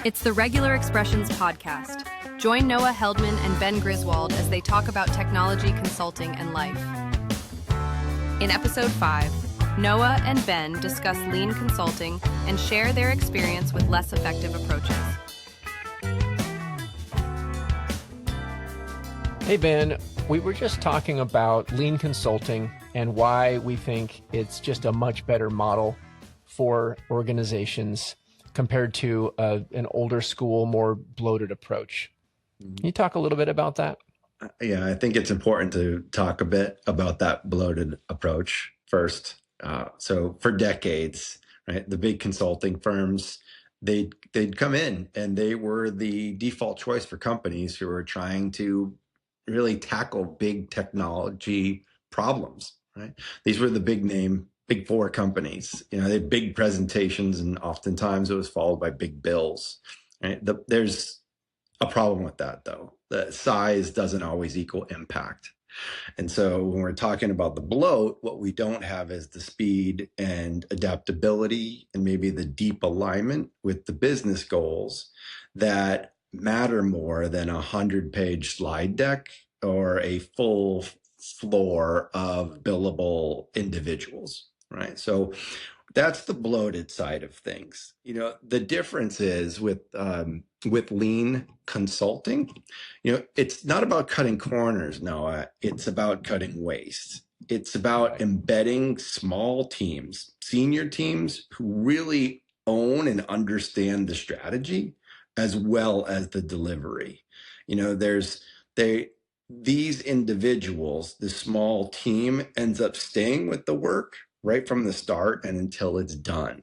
It's the Regular Expressions podcast. Join Noah Heldman and Ben Griswold as they talk about technology, consulting, and life. In episode 5, Noah and Ben discuss lean consulting and share their experience with less effective approaches. Hey Ben, we were just talking about lean consulting and why we think it's just a much better model for organizations compared to an older school, more bloated approach. Can you talk a little bit about that? Yeah, I think it's important to talk a bit about that bloated approach first. So for decades, right, the big consulting firms, they'd come in and they were the default choice for companies who were trying to really tackle big technology problems, right? These were the big four companies. You know, they had big presentations and oftentimes it was followed by big bills, right? There's a problem with that though. The size doesn't always equal impact. And so when we're talking about the bloat, what we don't have is the speed and adaptability and maybe the deep alignment with the business goals that matter more than a 100-page slide deck or a full floor of billable individuals, right? So that's the bloated side of things. You know, the difference is with lean consulting, you know, it's not about cutting corners, Noah. It's about cutting waste. It's about embedding small teams, senior teams who really own and understand the strategy as well as the delivery. You know, these individuals, the small team ends up staying with the work right from the start and until it's done.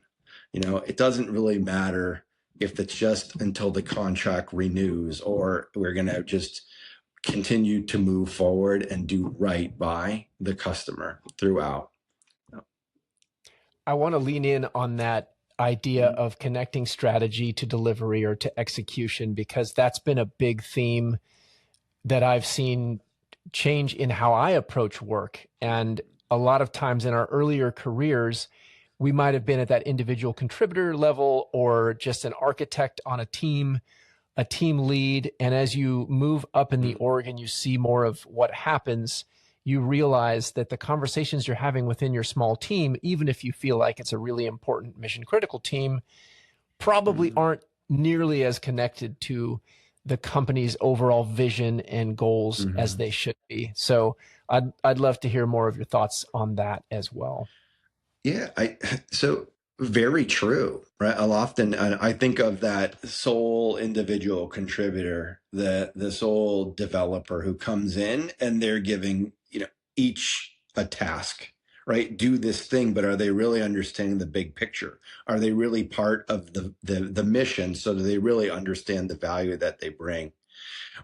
You know, it doesn't really matter if it's just until the contract renews or we're going to just continue to move forward and do right by the customer throughout. I want to lean in on that idea of connecting strategy to delivery or to execution, because that's been a big theme that I've seen change in how I approach work. And a lot of times in our earlier careers, we might have been at that individual contributor level or just an architect on a team lead. And as you move up in the org and you see more of what happens, you realize that the conversations you're having within your small team, even if you feel like it's a really important mission critical team, probably aren't nearly as connected to the company's overall vision and goals as they should be. So I'd love to hear more of your thoughts on that as well. Yeah, so very true, right? I think of that sole individual contributor, the sole developer who comes in and they're giving, you know, each a task, right? Do this thing, but are they really understanding the big picture? Are they really part of the mission? So do they really understand the value that they bring?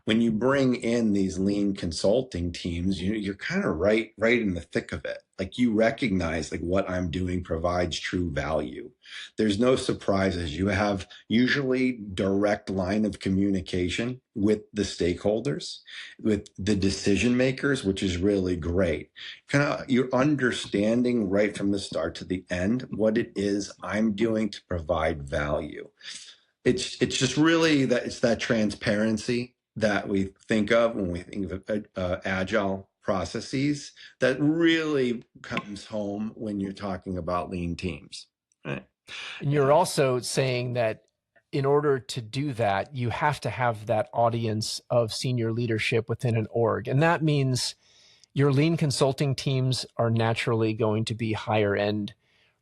When you bring in these lean consulting teams, you're kind of right in the thick of it. Like you recognize like what I'm doing provides true value. There's no surprises. You have usually direct line of communication with the stakeholders, with the decision makers, which is really great. Kind of you're understanding right from the start to the end what it is I'm doing to provide value. It's just really it's that transparency that we think of when we think of agile processes that really comes home when you're talking about lean teams. Right. And you're also saying that in order to do that, you have to have that audience of senior leadership within an org. And that means your lean consulting teams are naturally going to be higher end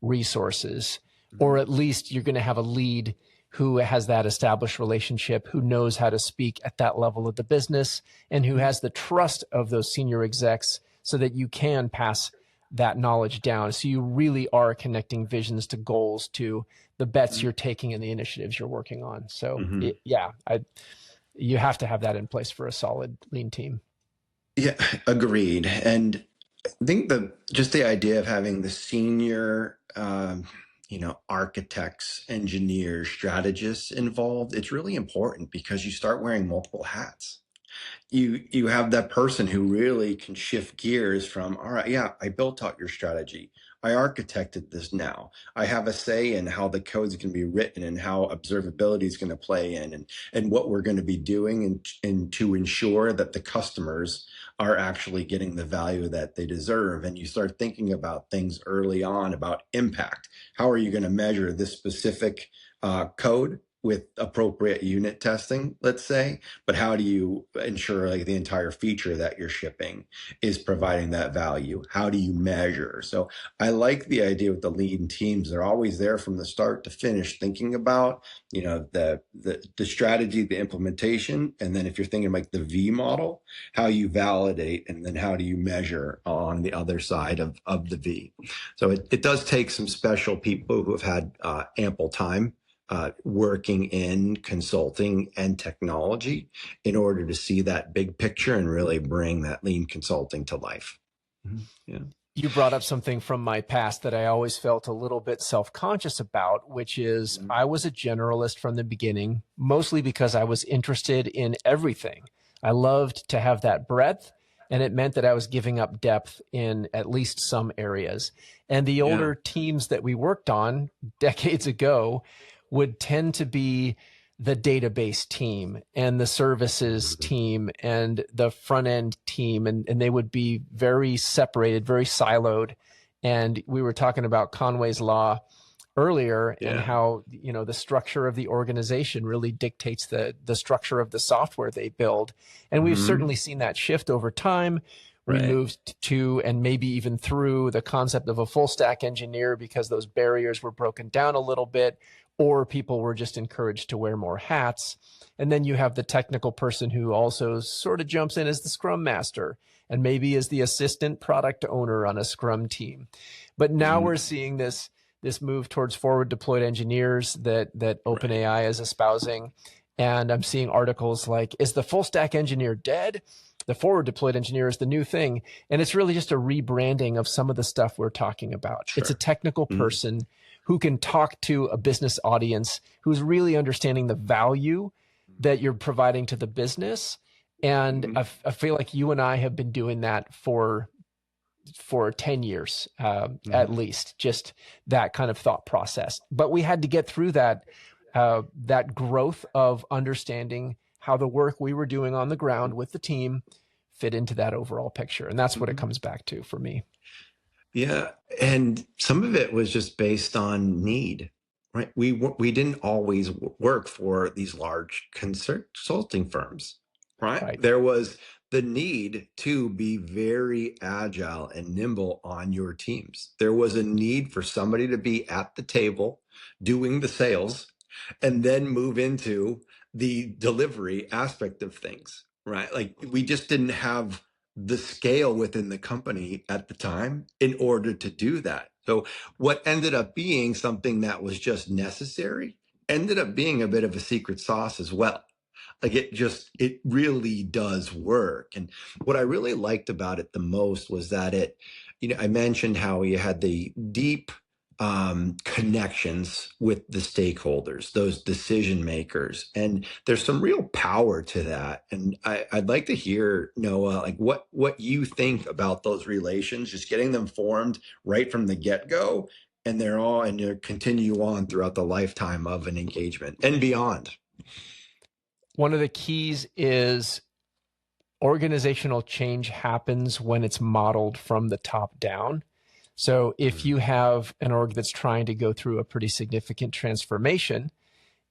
resources, or at least you're going to have a lead who has that established relationship, who knows how to speak at that level of the business, and who has the trust of those senior execs so that you can pass that knowledge down. So you really are connecting visions to goals, to the bets you're taking and the initiatives you're working on. So you have to have that in place for a solid lean team. Yeah, agreed. And I think just the idea of having the senior architects, engineers, strategists involved, it's really important because you start wearing multiple hats. You have that person who really can shift gears from, all right, yeah, I built out your strategy. I architected this now. I have a say in how the codes can be written and how observability is going to play in and what we're going to be doing and to ensure that the customers are actually getting the value that they deserve. And you start thinking about things early on about impact. How are you going to measure this specific code with appropriate unit testing, let's say, but how do you ensure like the entire feature that you're shipping is providing that value? How do you measure? So I like the idea with the lean teams. They're always there from the start to finish, thinking about, you know, the strategy, the implementation, and then if you're thinking like the V model, how you validate, and then how do you measure on the other side of the V. So it does take some special people who have had ample time working in consulting and technology in order to see that big picture and really bring that lean consulting to life. Mm-hmm. Yeah. You brought up something from my past that I always felt a little bit self-conscious about, which is I was a generalist from the beginning, mostly because I was interested in everything. I loved to have that breadth, and it meant that I was giving up depth in at least some areas. And the older teams that we worked on decades ago would tend to be the database team and the services team and the front end team. And they would be very separated, very siloed. And we were talking about Conway's Law earlier and how, you know, the structure of the organization really dictates the structure of the software they build. And we've certainly seen that shift over time. We moved to, and maybe even through, the concept of a full stack engineer because those barriers were broken down a little bit, or people were just encouraged to wear more hats. And then you have the technical person who also sort of jumps in as the Scrum Master and maybe is the assistant product owner on a Scrum team. But now we're seeing this move towards forward deployed engineers that OpenAI is espousing. And I'm seeing articles like, is the full stack engineer dead? The forward deployed engineer is the new thing. And it's really just a rebranding of some of the stuff we're talking about. It's a technical person who can talk to a business audience, who's really understanding the value that you're providing to the business. And I feel like you and I have been doing that for 10 years, at least, just that kind of thought process. But we had to get through that growth of understanding how the work we were doing on the ground with the team fit into that overall picture. And that's what it comes back to for me. Yeah. And some of it was just based on need, right? We didn't always work for these large consulting firms, right? There was the need to be very agile and nimble on your teams. There was a need for somebody to be at the table doing the sales and then move into the delivery aspect of things, right? Like we just didn't have the scale within the company at the time in order to do that. So what ended up being something that was just necessary ended up being a bit of a secret sauce as well. Like it really does work. And what I really liked about it the most was that I mentioned how you had the deep connections with the stakeholders, those decision makers, and there's some real power to that. And I'd like to hear, Noah, like what you think about those relations, just getting them formed right from the get-go, and you continue on throughout the lifetime of an engagement and beyond. One of the keys is organizational change happens when it's modeled from the top down. So if you have an org that's trying to go through a pretty significant transformation,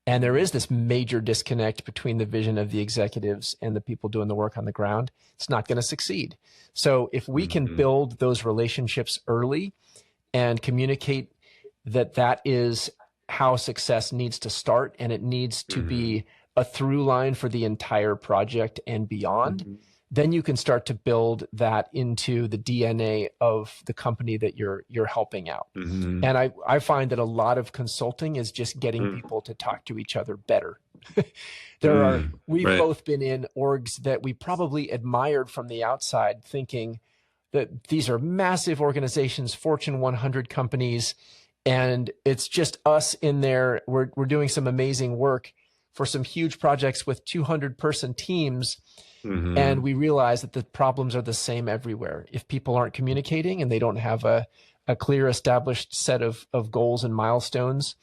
and there is this major disconnect between the vision of the executives and the people doing the work on the ground, it's not going to succeed. So if we can build those relationships early and communicate that is how success needs to start, and it needs to be a through line for the entire project and beyond, then you can start to build that into the DNA of the company that you're helping out. And I find that a lot of consulting is just getting people to talk to each other better. We've both been in orgs that we probably admired from the outside, thinking that these are massive organizations, Fortune 100 companies, and it's just us in there. We're doing some amazing work for some huge projects with 200-person teams. And we realize that the problems are the same everywhere. If people aren't communicating and they don't have a a clear established set of goals and milestones,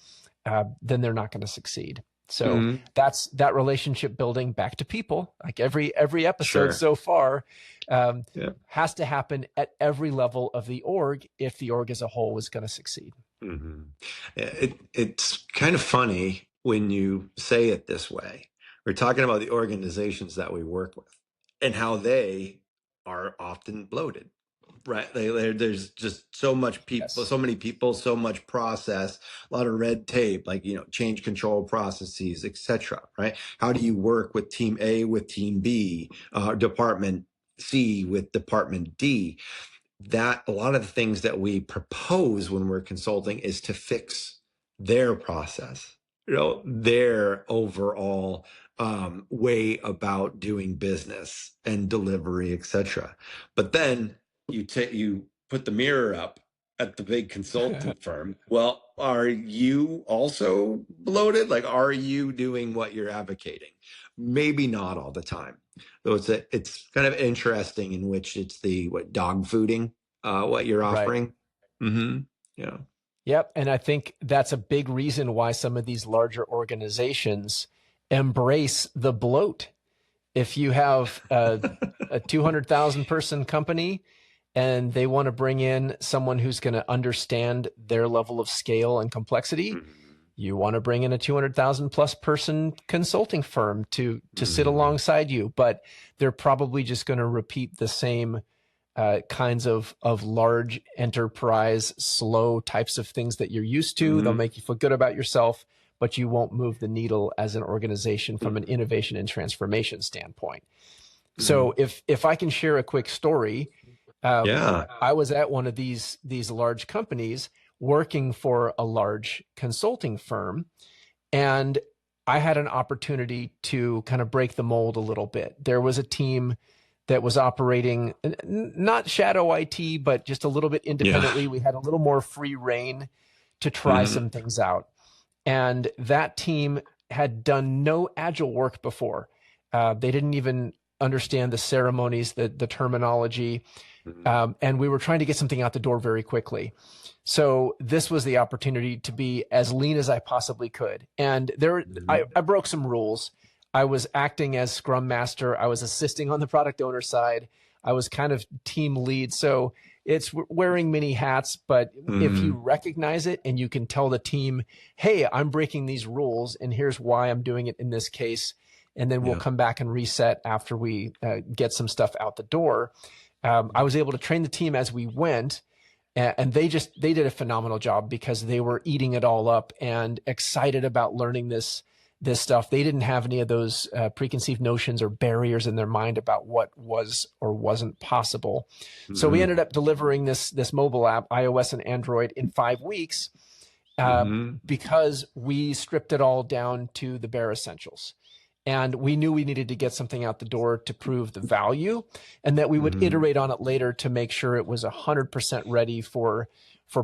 then they're not going to succeed. So that's that relationship building back to people, like every episode so far, has to happen at every level of the org if the org as a whole is going to succeed. It's kind of funny when you say it this way. We're talking about the organizations that we work with and how they are often bloated. Right. There's just so much people, so many people, so much process, a lot of red tape, like, change control processes, etc. Right. How do you work with team A with team B, department C with department D? That a lot of the things that we propose when we're consulting is to fix their process, their overall way about doing business and delivery, etc. But then you put the mirror up at the big consultant firm. Well, are you also bloated? Like, are you doing what you're advocating? Maybe not all the time. So it's kind of interesting in which it's the dog fooding, what you're offering. Right. Yeah. Yep. And I think that's a big reason why some of these larger organizations embrace the bloat. If you have a 200,000 person company and they want to bring in someone who's going to understand their level of scale and complexity, you want to bring in a 200,000 plus person consulting firm to sit alongside you, but they're probably just going to repeat the same kinds of large enterprise, slow types of things that you're used to. They'll make you feel good about yourself, but you won't move the needle as an organization from an innovation and transformation standpoint. So if I can share a quick story, I was at one of these large companies working for a large consulting firm, and I had an opportunity to kind of break the mold a little bit. There was a team that was operating not shadow IT, but just a little bit independently. Yeah. We had a little more free reign to try some things out. And that team had done no agile work before. They didn't even understand the ceremonies, the terminology. And we were trying to get something out the door very quickly. So this was the opportunity to be as lean as I possibly could. And I broke some rules. I was acting as scrum master. I was assisting on the product owner side. I was kind of team lead. So it's wearing many hats, but if you recognize it and you can tell the team, hey, I'm breaking these rules and here's why I'm doing it in this case. And then we'll come back and reset after we get some stuff out the door. I was able to train the team as we went, and they did a phenomenal job because they were eating it all up and excited about learning this stuff. They didn't have any of those preconceived notions or barriers in their mind about what was or wasn't possible. So we ended up delivering this mobile app, iOS and Android, in 5 weeks because we stripped it all down to the bare essentials. And we knew we needed to get something out the door to prove the value, and that we would iterate on it later to make sure it was 100% ready for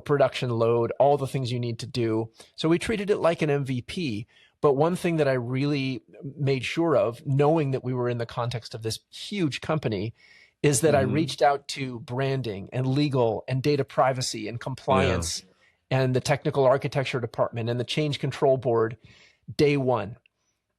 production load, all the things you need to do. So we treated it like an MVP. But one thing that I really made sure of, knowing that we were in the context of this huge company, is that I reached out to branding and legal and data privacy and compliance and the technical architecture department and the change control board day one.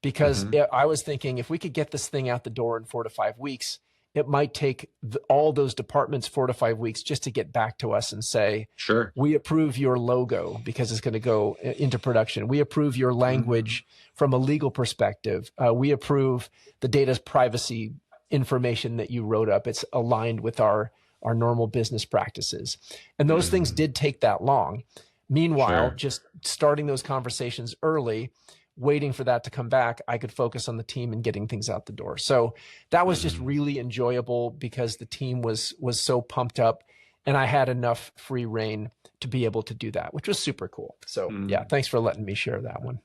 Because I was thinking if we could get this thing out the door in 4 to 5 weeks, it might take all those departments 4 to 5 weeks just to get back to us and say, sure, we approve your logo because it's going to go into production. We approve your language from a legal perspective. We approve the data's privacy information that you wrote up. It's aligned with our normal business practices. And those things did take that long. Meanwhile, just starting those conversations early, waiting for that to come back, I could focus on the team and getting things out the door. So that was just really enjoyable because the team was so pumped up and I had enough free reign to be able to do that, which was super cool. So yeah, thanks for letting me share that one.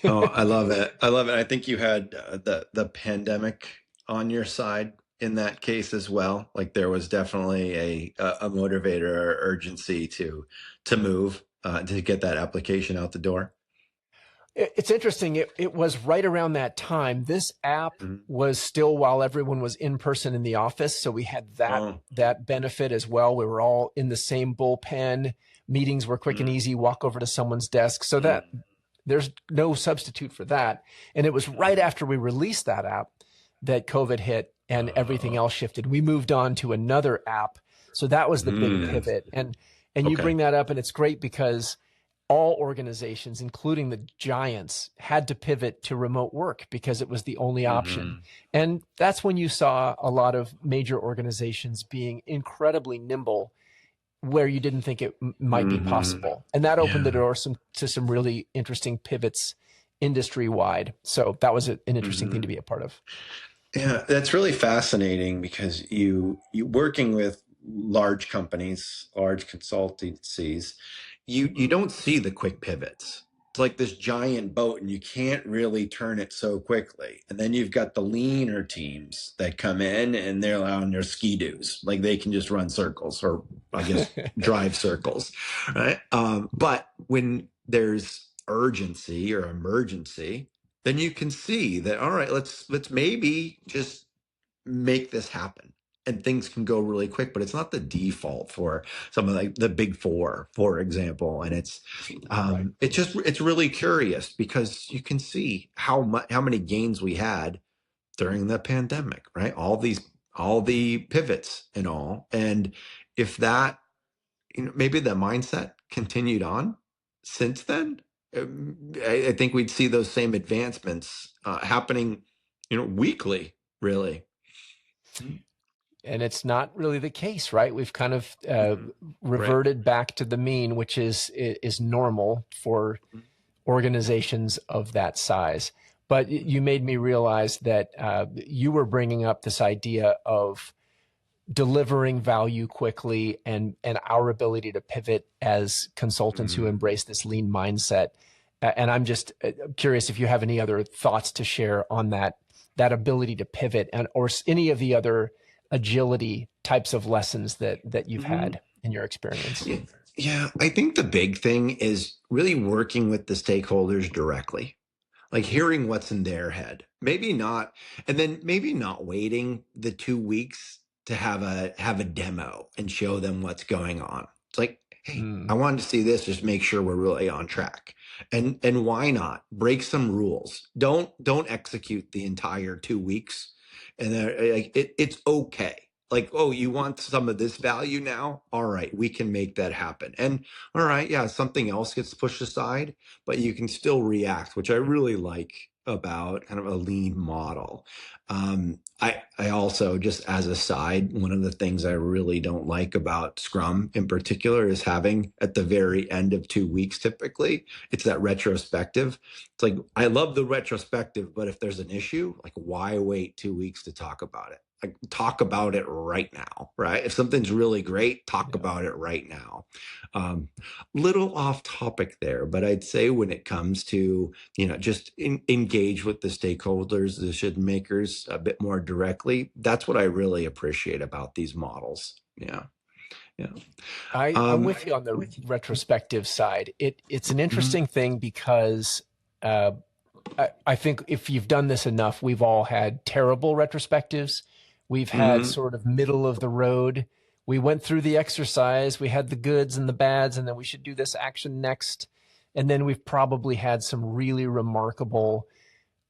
Oh, I love it. I love it. I think you had the pandemic on your side in that case as well. Like there was definitely a motivator or urgency to move, to get that application out the door. It's interesting. It was right around that time. This app was still while everyone was in person in the office. So we had that benefit as well. We were all in the same bullpen. Meetings were quick and easy, walk over to someone's desk. So that there's no substitute for that. And it was right after we released that app that COVID hit and everything else shifted. We moved on to another app. So that was the big pivot. And you bring that up, and it's great because all organizations, including the giants, had to pivot to remote work because it was the only option. And that's when you saw a lot of major organizations being incredibly nimble where you didn't think it might be possible. And that opened the door to some really interesting pivots industry-wide. So that was an interesting thing to be a part of. Yeah, that's really fascinating because you working with large companies, large consultancies, you don't see the quick pivots. It's like this giant boat and you can't really turn it so quickly. And then you've got the leaner teams that come in and they're on their ski-doos. Like they can just run circles, or I guess drive circles, right? But when there's urgency or emergency, then you can see that, all right, let's maybe just make this happen. And things can go really quick, but it's not the default for some of like the big four, for example. And it's it's really curious because you can see how many gains we had during the pandemic, right? All the pivots and all. And if that, maybe the mindset continued on since then, I think we'd see those same advancements happening, weekly, really. And it's not really the case, right? We've kind of reverted back to the mean, which is normal for organizations of that size. But you made me realize that you were bringing up this idea of delivering value quickly and our ability to pivot as consultants who embrace this lean mindset. And I'm just curious if you have any other thoughts to share on that ability to pivot or any of the other agility types of lessons that you've had in your experience. Yeah, I think the big thing is really working with the stakeholders directly, like hearing what's in their head. Maybe not waiting the 2 weeks to have a demo and show them what's going on. It's like, hey, I wanted to see this, just make sure we're really on track. And why not break some rules? Don't execute the entire 2 weeks. And it's okay. Like, oh, you want some of this value now? All right, we can make that happen. And all right, yeah, something else gets pushed aside, but you can still react, which I really like about kind of a lean model. I also, just as a side, one of the things I really don't like about Scrum in particular is having at the very end of 2 weeks, typically, it's that retrospective. It's like, I love the retrospective, but if there's an issue, like, why wait 2 weeks to talk about it? Like, talk about it right now, right? If something's really great, talk about it right now. Little off topic there, but I'd say when it comes to, just engage with the stakeholders, the decision makers a bit more directly, that's what I really appreciate about these models. Yeah. I'm with you on the retrospective side. It's an interesting thing because I think if you've done this enough, we've all had terrible retrospectives. We've had sort of middle of the road. We went through the exercise, we had the goods and the bads, and then we should do this action next. And then we've probably had some really remarkable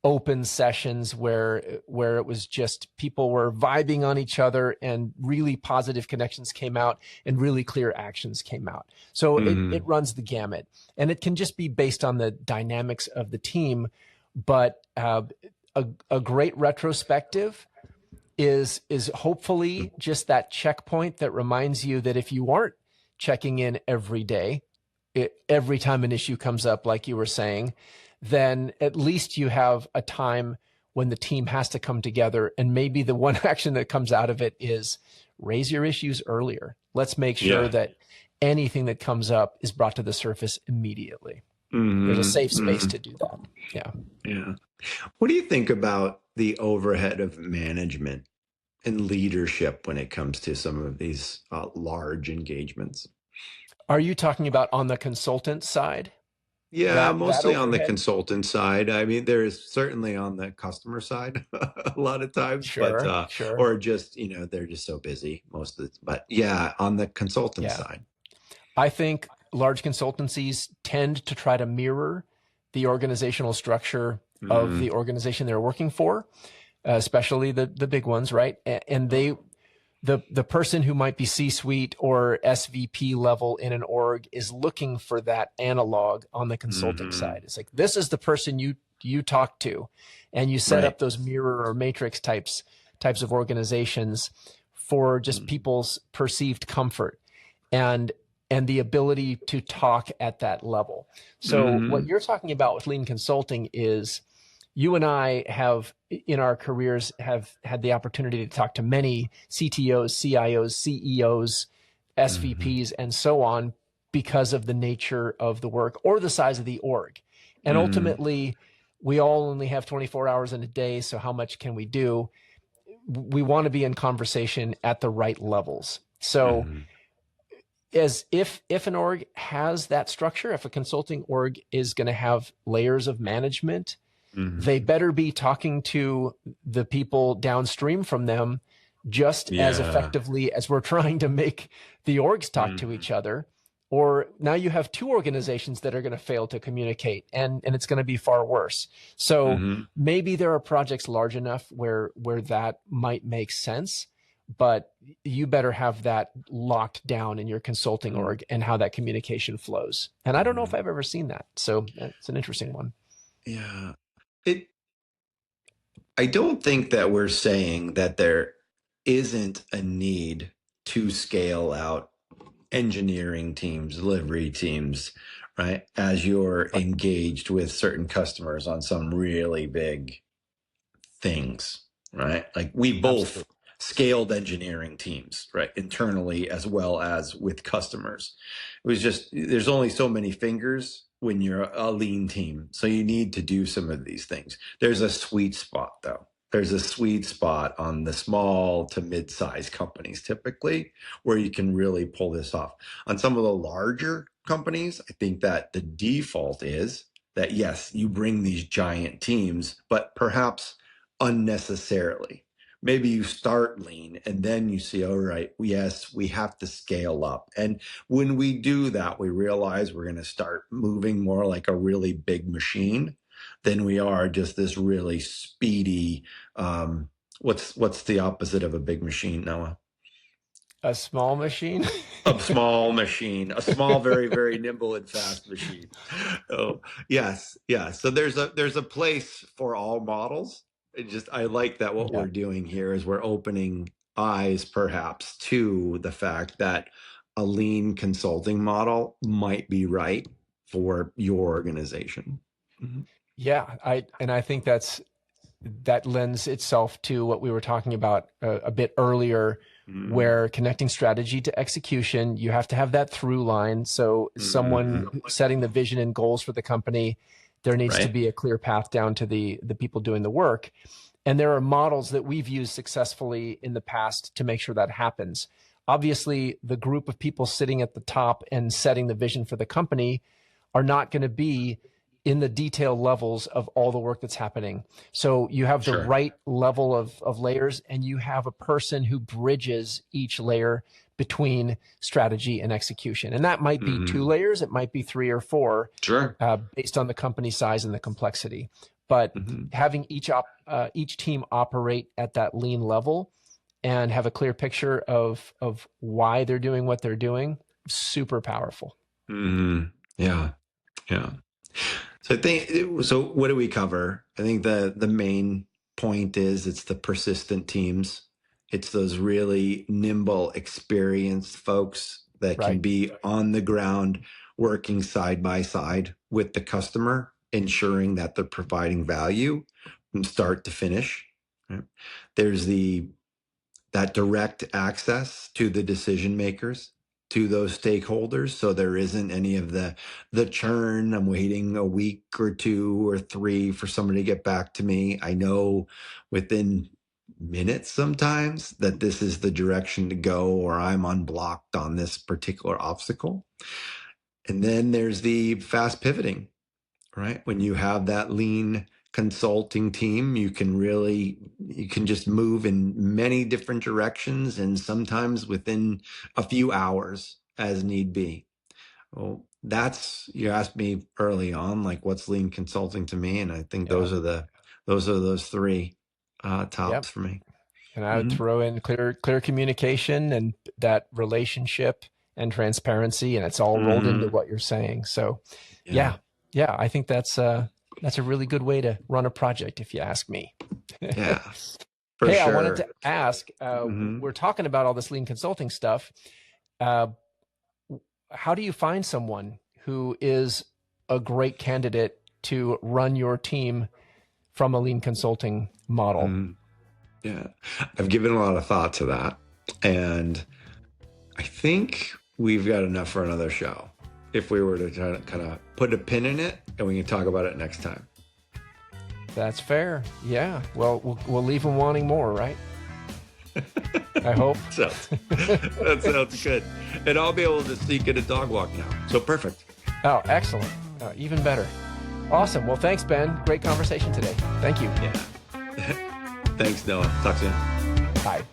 open sessions where it was just people were vibing on each other and really positive connections came out and really clear actions came out. So it runs the gamut, and it can just be based on the dynamics of the team. But a great retrospective is hopefully just that checkpoint that reminds you that if you aren't checking in every day, every time an issue comes up, like you were saying, then at least you have a time when the team has to come together. And maybe the one action that comes out of it is raise your issues earlier. Let's make sure that anything that comes up is brought to the surface immediately. There's a safe space to do that. Yeah. What do you think about the overhead of management and leadership when it comes to some of these large engagements? Are you talking about on the consultant side? Yeah, that mostly on the overhead. consultant side. I mean, there is certainly on the customer side a lot of times, but Sure. or just, they're just so busy most of the, but yeah, on the consultant Yeah. side. I think large consultancies tend to try to mirror the organizational structure of the Mm, organization they're working for, especially the big ones, right? And the person who might be C-suite or SVP level in an org is looking for that analog on the consulting hmm side. It's like, this is the person you talk to, and you set Right. up those mirror or matrix types of organizations for just Mm, people's perceived comfort and and the ability to talk at that level. So what hmm you're talking about with lean consulting is, you and I have in our careers have had the opportunity to talk to many CTOs, CIOs, CEOs, hmm SVPs, and so on, because of the nature of the work or the size of the org. And hmm ultimately, we all only have 24 hours in a day. So how much can we do? We want to be in conversation at the right levels. So hmm as if an org has that structure, if a consulting org is going to have layers of management, they hmm better be talking to the people downstream from them just as Yeah. effectively as we're trying to make the orgs talk to hmm each other. Or now you have two organizations that are going to fail to communicate, and it's going to be far worse. So hmm maybe there are projects large enough where that might make sense, but you better have that locked down in your consulting org and how that communication flows. And I don't know if hmm I've ever seen that. So it's an interesting one. Yeah. It I don't think that we're saying that there isn't a need to scale out engineering teams, delivery teams, right? As you're Right. engaged with certain customers on some really big things, right? Like we both Absolutely. scaled engineering teams, right? Internally as well as with customers. It was just, there's only so many fingers when you're a lean team. So you need to do some of these things. There's a sweet spot though. There's a sweet spot on the small to mid-sized companies typically where you can really pull this off. On some of the larger companies, I think that the default is that yes, you bring these giant teams, but perhaps unnecessarily. Maybe you start lean and then you see, all right, yes, we have to scale up. And when we do that, we realize we're going to start moving more like a really big machine than we are just this really speedy. What's the opposite of a big machine, Noah? A small machine. A small machine, a small, very, very nimble and fast machine. Oh, yes, yes. So there's a place for all models. I like that what Yeah. we're doing here is we're opening eyes perhaps to the fact that a lean consulting model might be right for your organization. Mhm. Yeah. I think that lends itself to what we were talking about a bit earlier, Mhm. where connecting strategy to execution, you have to have that through line. So someone Mhm. setting the vision and goals for the company, there needs to Right? be a clear path down to the people doing the work. And there are models that we've used successfully in the past to make sure that happens. Obviously, the group of people sitting at the top and setting the vision for the company are not going to be in the detail levels of all the work that's happening. So you have the Sure. right level of layers, and you have a person who bridges each layer between strategy and execution. And that might be two Mhm. layers, it might be three or four, Sure. based on the company size and the complexity. But Mhm. having each team operate at that lean level and have a clear picture of why they're doing what they're doing, super powerful. Mhm. Yeah. Yeah. So I think so. What do we cover? I think the main point is it's the persistent teams. It's those really nimble, experienced folks that can Right. be on the ground, working side by side with the customer, ensuring that they're providing value from start to finish. Right? There's the that direct access to the decision makers, to those stakeholders, so there isn't any of the churn. I'm waiting a week or two or three for somebody to get back to me. I know within minutes sometimes that this is the direction to go, or I'm unblocked on this particular obstacle. And then there's the fast pivoting. right? When you have that lean consulting team, you can just move in many different directions and sometimes within a few hours as need be. Well, you asked me early on, like what's lean consulting to me, and I think Yeah. those three Yep. tops for me. And I would throw in clear communication and that relationship and transparency, and it's all rolled into what you're saying. So yeah, I think that's a really good way to run a project, if you ask me. Yeah, for Hey, sure. I wanted to ask, we're talking about all this lean consulting stuff. How do you find someone who is a great candidate to run your team from a lean consulting model? Yeah, I've given a lot of thought to that, and I think we've got enough for another show. If we were to try to kind of put a pin in it, and we can talk about it next time. That's fair. Yeah. Well, we'll leave them wanting more, right? I hope. So that sounds good. And I'll be able to sneak in a dog walk now. So perfect. Oh, excellent. Even better. Awesome. Well, thanks, Ben. Great conversation today. Thank you. Yeah. Thanks, Noah. Talk soon. Bye.